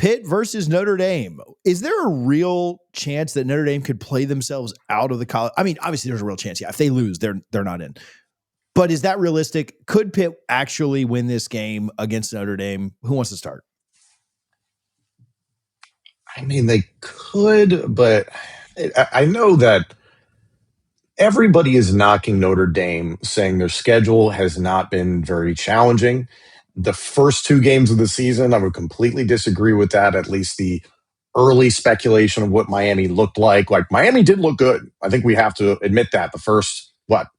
Pitt versus Notre Dame. Is there a real chance that Notre Dame could play themselves out of the college? I mean, obviously there's a real chance. Yeah, if they lose, they're not in. But is that realistic? Could Pitt actually win this game against Notre Dame? Who wants to start? I mean, they could, but I know that everybody is knocking Notre Dame, saying their schedule has not been very challenging. The first two games of the season, I would completely disagree with that. At least the early speculation of what Miami looked like. Like, Miami did look good. I think we have to admit that. The first,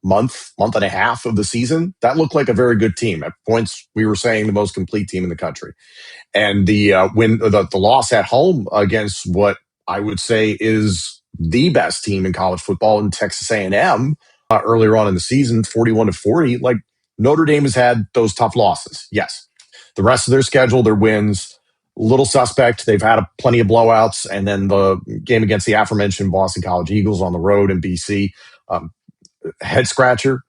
month and a half of the season, that looked like a very good team. At points, we were saying the most complete team in the country. And the loss at home against what I would say is the best team in college football in Texas A&M earlier on in the season, 41-40. Like, Notre Dame has had those tough losses. Yes, the rest of their schedule, their wins, little suspect. They've had plenty of blowouts, and then the game against the aforementioned Boston College Eagles on the road in BC, head scratcher.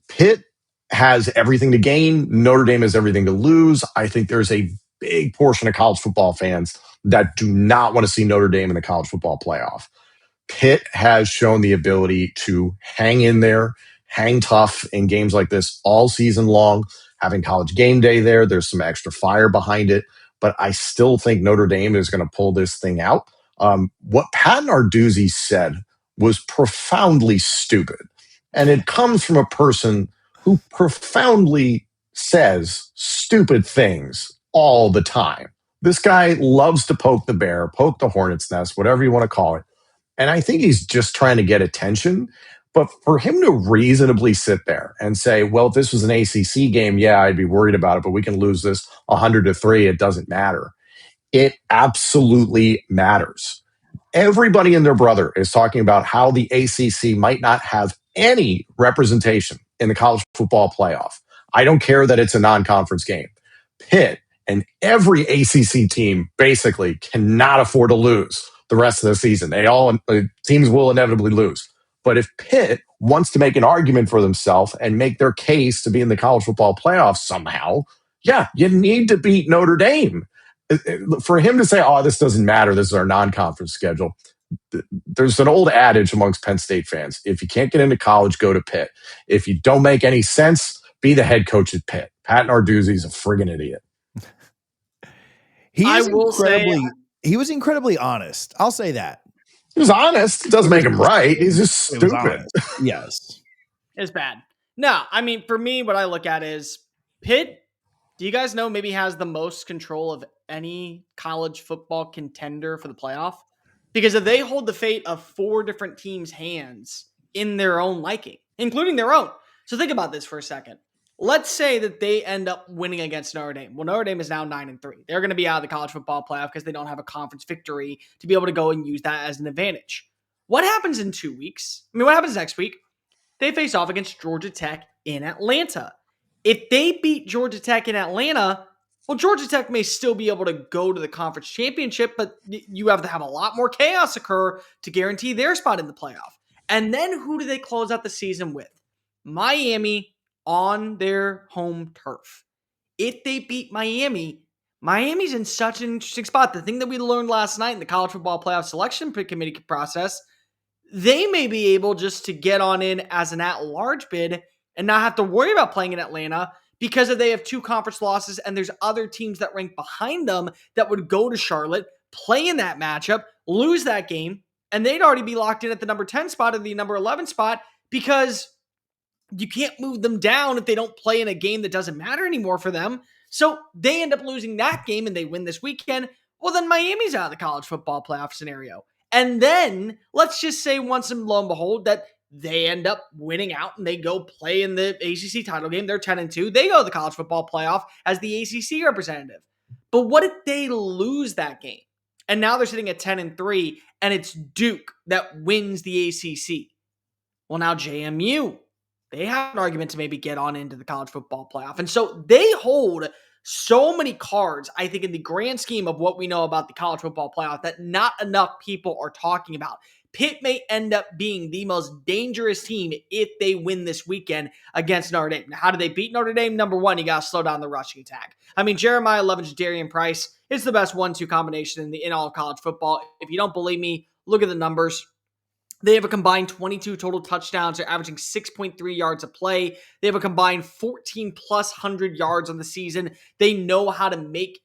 Pitt has everything to gain. Notre Dame has everything to lose. I think there's a big portion of college football fans that do not want to see Notre Dame in the college football playoff. Pitt has shown the ability to hang in there, hang tough in games like this all season long. Having College Game Day there, there's some extra fire behind it, but I still think Notre Dame is going to pull this thing out. What Pat Narduzzi said was profoundly stupid, and it comes from a person who profoundly says stupid things all the time. This guy loves to poke the bear, poke the hornet's nest, whatever you want to call it. And I think he's just trying to get attention. But for him to reasonably sit there and say, well, if this was an ACC game, yeah, I'd be worried about it, but we can lose this 100-3. It doesn't matter. It absolutely matters. Everybody and their brother is talking about how the ACC might not have any representation in the college football playoff. I don't care that it's a non-conference game. Pitt and every ACC team basically cannot afford to lose the rest of the season. Teams will inevitably lose. But if Pitt wants to make an argument for themselves and make their case to be in the college football playoffs somehow, yeah, you need to beat Notre Dame. For him to say, oh, this doesn't matter, this is our non-conference schedule. There's an old adage amongst Penn State fans. If you can't get into college, go to Pitt. If you don't make any sense, be the head coach at Pitt. Pat Narduzzi's a friggin' idiot. He was incredibly honest. I'll say that. He was honest. It doesn't make him right. He's just stupid. Yes. It's bad. No, I mean, for me, what I look at is Pitt, do you guys know, maybe has the most control of any college football contender for the playoff? Because if they hold the fate of 4 different teams' hands in their own liking, including their own. So think about this for a second. Let's say that they end up winning against Notre Dame. Well, Notre Dame is now 9-3. They're going to be out of the college football playoff because they don't have a conference victory to be able to go and use that as an advantage. What happens in 2 weeks? I mean, what happens next week? They face off against Georgia Tech in Atlanta. If they beat Georgia Tech in Atlanta, well, Georgia Tech may still be able to go to the conference championship, but you have to have a lot more chaos occur to guarantee their spot in the playoff. And then who do they close out the season with? Miami on their home turf. If they beat Miami, Miami's in such an interesting spot. The thing that we learned last night in the college football playoff selection committee process, they may be able just to get on in as an at-large bid and not have to worry about playing in Atlanta because if they have 2 conference losses and there's other teams that rank behind them that would go to Charlotte, play in that matchup, lose that game, and they'd already be locked in at the number 10 spot or the number 11 spot because you can't move them down if they don't play in a game that doesn't matter anymore for them. So they end up losing that game and they win this weekend. Well, then Miami's out of the college football playoff scenario. And then let's just say once and lo and behold that they end up winning out and they go play in the ACC title game. They're 10-2. They go to the college football playoff as the ACC representative. But what if they lose that game? And now they're sitting at 10-3 and it's Duke that wins the ACC. Well, now JMU, they have an argument to maybe get on into the college football playoff. And so they hold so many cards, I think, in the grand scheme of what we know about the college football playoff that not enough people are talking about. Pitt may end up being the most dangerous team if they win this weekend against Notre Dame. Now, how do they beat Notre Dame? Number one, you got to slow down the rushing attack. I mean, Jeremiah Love and Jadarian Price is the best 1-2 combination in all of college football. If you don't believe me, look at the numbers. They have a combined 22 total touchdowns. They're averaging 6.3 yards a play. They have a combined 14 plus 100 yards on the season. They know how to make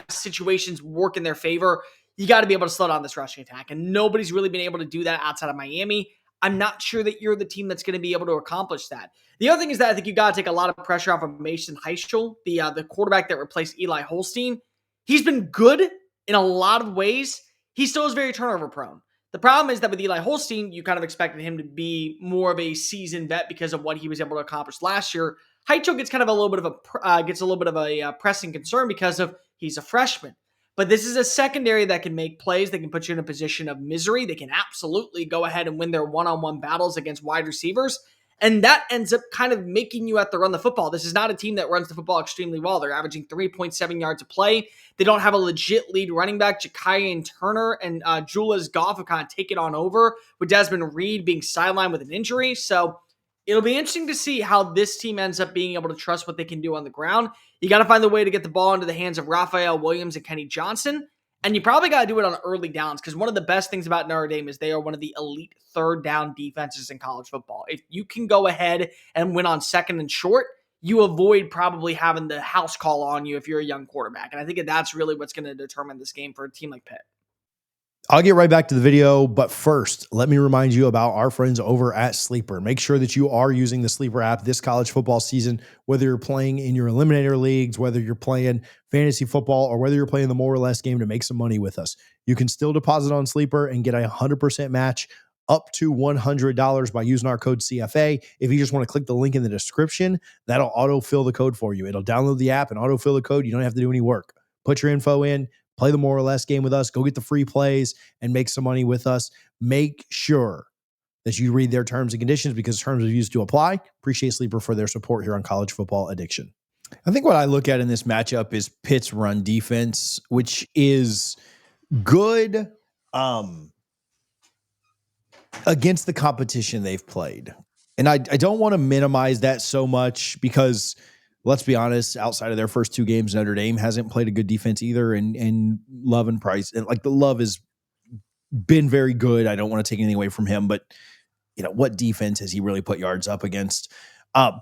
situations work in their favor. You got to be able to slow down this rushing attack. And nobody's really been able to do that outside of Miami. I'm not sure that you're the team that's going to be able to accomplish that. The other thing is that I think you got to take a lot of pressure off of Mason Heischel, the quarterback that replaced Eli Holstein. He's been good in a lot of ways. He still is very turnover prone. The problem is that with Eli Holstein, you kind of expected him to be more of a seasoned vet because of what he was able to accomplish last year. Heischel gets a little bit of a pressing concern because of he's a freshman. But this is a secondary that can make plays. They can put you in a position of misery. They can absolutely go ahead and win their one-on-one battles against wide receivers. And that ends up kind of making you have to run the football. This is not a team that runs the football extremely well. They're averaging 3.7 yards a play. They don't have a legit lead running back. Ja'Kian Turner and Julius Goff have kind of taken on over with Desmond Reed being sidelined with an injury. So it'll be interesting to see how this team ends up being able to trust what they can do on the ground. You got to find the way to get the ball into the hands of Raphael Williams and Kenny Johnson. And you probably got to do it on early downs because one of the best things about Notre Dame is they are one of the elite third down defenses in college football. If you can go ahead and win on second and short, you avoid probably having the house call on you if you're a young quarterback. And I think that's really what's going to determine this game for a team like Pitt. I'll get right back to the video, but first, let me remind you about our friends over at Sleeper. Make sure that you are using the Sleeper app this college football season, whether you're playing in your eliminator leagues, whether you're playing fantasy football, or whether you're playing the more or less game to make some money with us. You can still deposit on Sleeper and get a 100% match up to $100 by using our code CFA. If you just want to click the link in the description, that'll autofill the code for you. It'll download the app and autofill the code. You don't have to do any work. Put your info in. Play the more or less game with us. Go get the free plays and make some money with us. Make sure that you read their terms and conditions because terms of use do apply. Appreciate Sleeper for their support here on College Football Addiction. I think what I look at in this matchup is Pitt's run defense, which is good against the competition they've played. And I don't want to minimize that so much because let's be honest, outside of their first two games, Notre Dame hasn't played a good defense either. And Love and Price, and like the Love has been very good. I don't want to take anything away from him, but you know, what defense has he really put yards up against?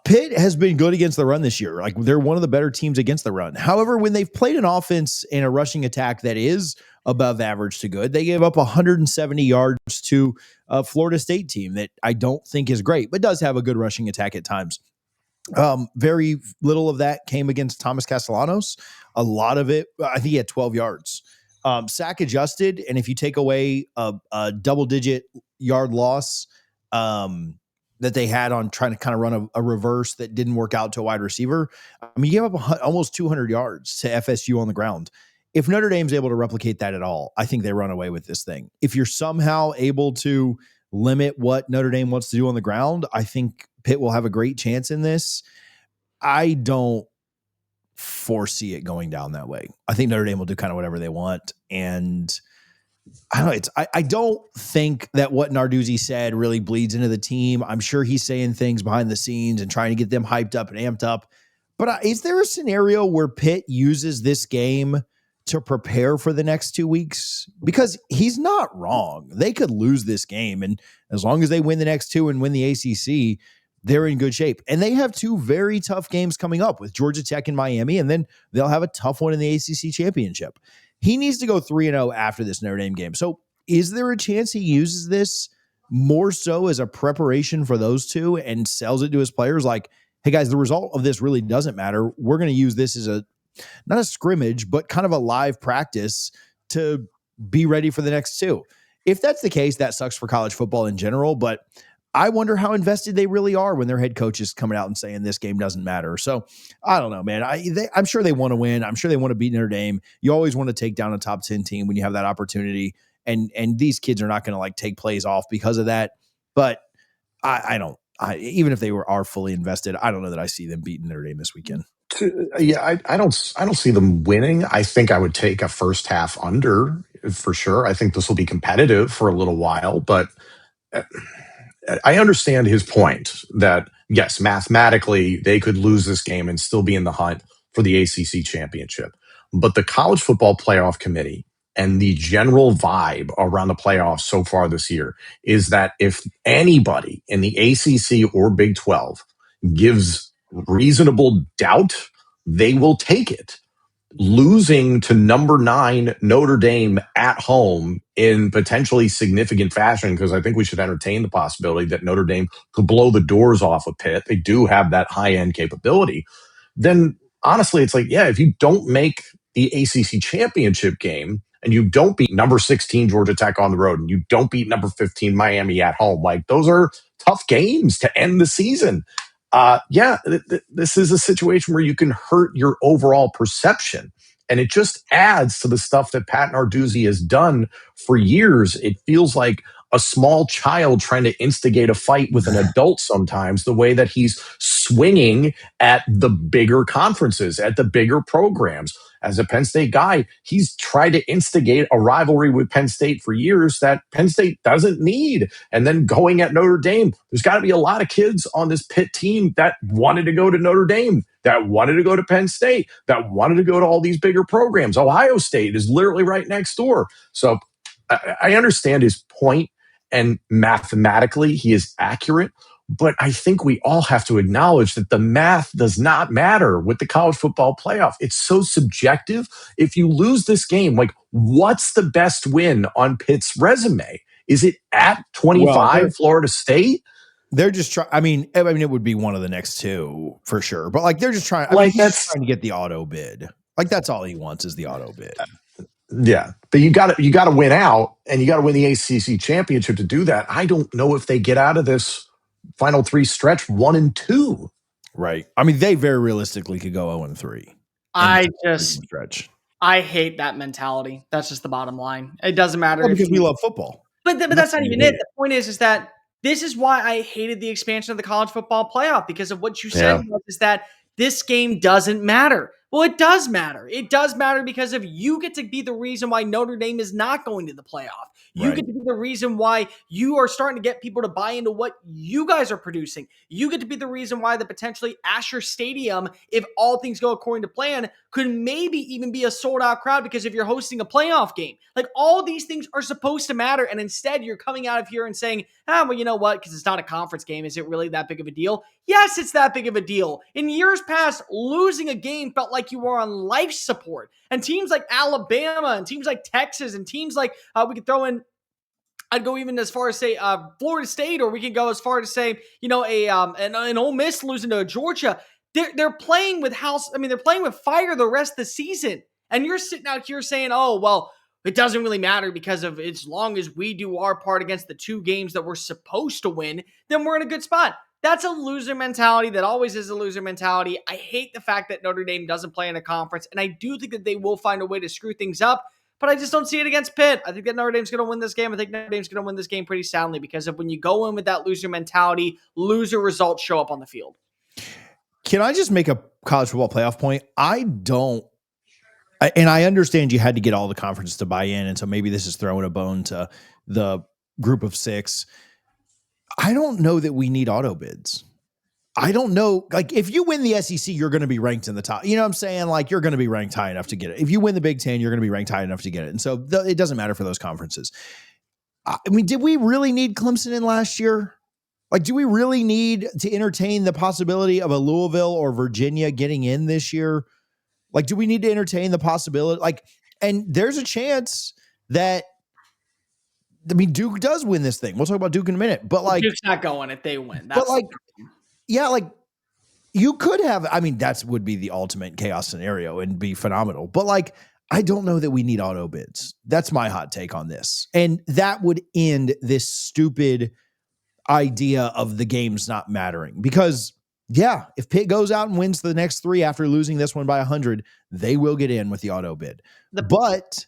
Pitt has been good against the run this year. Like they're one of the better teams against the run. However, when they've played an offense and a rushing attack that is above average to good, they gave up 170 yards to a Florida State team that I don't think is great, but does have a good rushing attack at times. Very little of that came against Thomas Castellanos. A lot of it, I think he had 12 yards. Sack adjusted, and if you take away a double-digit yard loss that they had on trying to kind of run a reverse that didn't work out to a wide receiver, I mean, you gave up almost 200 yards to FSU on the ground. If Notre Dame's able to replicate that at all, I think they run away with this thing. If you're somehow able to limit what Notre Dame wants to do on the ground, I think Pitt will have a great chance in this. I don't foresee it going down that way. I think Notre Dame will do kind of whatever they want. And I don't know. I don't think that what Narduzzi said really bleeds into the team. I'm sure he's saying things behind the scenes and trying to get them hyped up and amped up. But is there a scenario where Pitt uses this game to prepare for the next 2 weeks? Because he's not wrong. They could lose this game. And as long as they win the next two and win the ACC, they're in good shape. And they have two very tough games coming up with Georgia Tech and Miami, and then they'll have a tough one in the ACC championship. He needs to go 3-0 after this Notre Dame game. So is there a chance he uses this more so as a preparation for those two and sells it to his players like, hey guys, the result of this really doesn't matter. We're going to use this as not a scrimmage, but kind of a live practice to be ready for the next two. If that's the case, that sucks for college football in general, but I wonder how invested they really are when their head coach is coming out and saying this game doesn't matter. So I don't know, man. I'm sure they want to win. I'm sure they want to beat Notre Dame. You always want to take down a top 10 team when you have that opportunity. And these kids are not going to like take plays off because of that. But I don't. Even if they are fully invested, I don't know that I see them beating Notre Dame this weekend. Yeah, I don't see them winning. I think I would take a first half under for sure. I think this will be competitive for a little while, but uh, I understand his point that yes, mathematically they could lose this game and still be in the hunt for the ACC championship. But the college football playoff committee and the general vibe around the playoffs so far this year is that if anybody in the ACC or Big 12 gives reasonable doubt, they will take it. Losing to number 9 Notre Dame at home in potentially significant fashion, because I think we should entertain the possibility that Notre Dame could blow the doors off of Pitt. They do have that high end capability. Then honestly, it's like, yeah, if you don't make the ACC championship game and you don't beat number 16 Georgia Tech on the road and you don't beat number 15 Miami at home, like those are tough games to end the season. This is a situation where you can hurt your overall perception. And it just adds to the stuff that Pat Narduzzi has done for years. It feels like a small child trying to instigate a fight with an adult sometimes, the way that he's swinging at the bigger conferences, at the bigger programs. As a Penn State guy, he's tried to instigate a rivalry with Penn State for years that Penn State doesn't need. And then going at Notre Dame, there's got to be a lot of kids on this Pitt team that wanted to go to Notre Dame, that wanted to go to Penn State, that wanted to go to all these bigger programs. Ohio State is literally right next door. So I understand his point, and mathematically he is accurate. But I think we all have to acknowledge that the math does not matter with the college football playoff. It's so subjective. If you lose this game, like, what's the best win on Pitt's resume? Is it at 25 Florida State? They're just trying. I mean, it would be one of the next two for sure. But like, they're just trying. I mean, he's just trying to get the auto bid. Like, that's all he wants is the auto bid. Yeah, but you got to win out, and you got to win the ACC championship to do that. I don't know if they get out of this final 3 stretch 1-2. Right. I mean, they very realistically could go 0-3. I hate that mentality. That's just the bottom line. It doesn't matter because we love football. But that's not even it. The point is that this is why I hated the expansion of the college football playoff, because of what you said, is that this game doesn't matter. Well, it does matter. It does matter because if you get to be the reason why Notre Dame is not going to the playoff, you get to be the reason why you are starting to get people to buy into what you guys are producing. You get to be the reason why the potentially Asher Stadium, if all things go according to plan, could maybe even be a sold out crowd because if you're hosting a playoff game, like all these things are supposed to matter. And instead you're coming out of here and saying, well, you know what? Because it's not a conference game. Is it really that big of a deal? Yes, it's that big of a deal. In years past, losing a game felt like you were on life support. And teams like Alabama and teams like Texas and teams like we could throw in, I'd go even as far as say Florida State, or we can go as far as say, you know, an Ole Miss losing to Georgia. They're playing with they're playing with fire the rest of the season. And you're sitting out here saying, oh, well, it doesn't really matter because of as long as we do our part against the 2 games that we're supposed to win, then we're in a good spot. That's a loser mentality. That always is a loser mentality. I hate the fact that Notre Dame doesn't play in a conference, and I do think that they will find a way to screw things up, but I just don't see it against Pitt. I think that Notre Dame's going to win this game. I think Notre Dame's going to win this game pretty soundly because of when you go in with that loser mentality, loser results show up on the field. Can I just make a college football playoff point? And I understand you had to get all the conferences to buy in, and so maybe this is throwing a bone to the group of 6. I don't know that we need auto bids. I don't know. Like, if you win the SEC, you're going to be ranked in the top. You know what I'm saying? Like, you're going to be ranked high enough to get it. If you win the Big Ten, you're going to be ranked high enough to get it. And so it doesn't matter for those conferences. I mean, did we really need Clemson in last year? Like, do we really need to entertain the possibility of a Louisville or Virginia getting in this year? Like, do we need to entertain the possibility? Like, and there's a chance that, I mean, Duke does win this thing. We'll talk about Duke in a minute, but like, Duke's not going if they win. But like, yeah, like you could have, I mean, that would be the ultimate chaos scenario and be phenomenal. But like, I don't know that we need auto bids. That's my hot take on this. And that would end this stupid idea of the games not mattering because yeah, if Pitt goes out and wins the next 3 after losing this one by 100, they will get in with the auto bid. But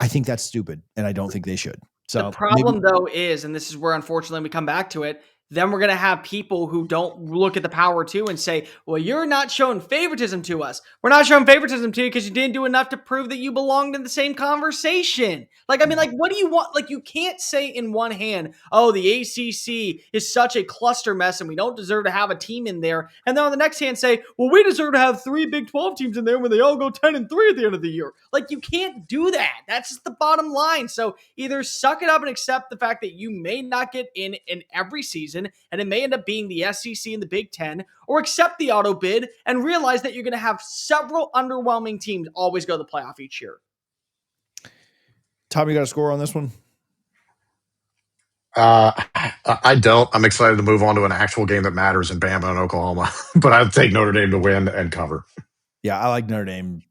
I think that's stupid, and I don't think they should. So the problem, though, is, and this is where, unfortunately, we come back to it, then we're going to have people who don't look at the power too and say, well, you're not showing favoritism to us. We're not showing favoritism to you because you didn't do enough to prove that you belonged in the same conversation. Like, I mean, like, what do you want? Like, you can't say in one hand, oh, the ACC is such a cluster mess and we don't deserve to have a team in there. And then on the next hand say, well, we deserve to have 3 Big 12 teams in there when they all go 10-3 at the end of the year. Like, you can't do that. That's just the bottom line. So either suck it up and accept the fact that you may not get in every season, and it may end up being the SEC and the Big Ten, or accept the auto bid and realize that you're going to have several underwhelming teams always go to the playoff each year. Tom, you got a score on this one? I don't. I'm excited to move on to an actual game that matters in Bama and Oklahoma, but I'd take Notre Dame to win and cover. Yeah, I like Notre Dame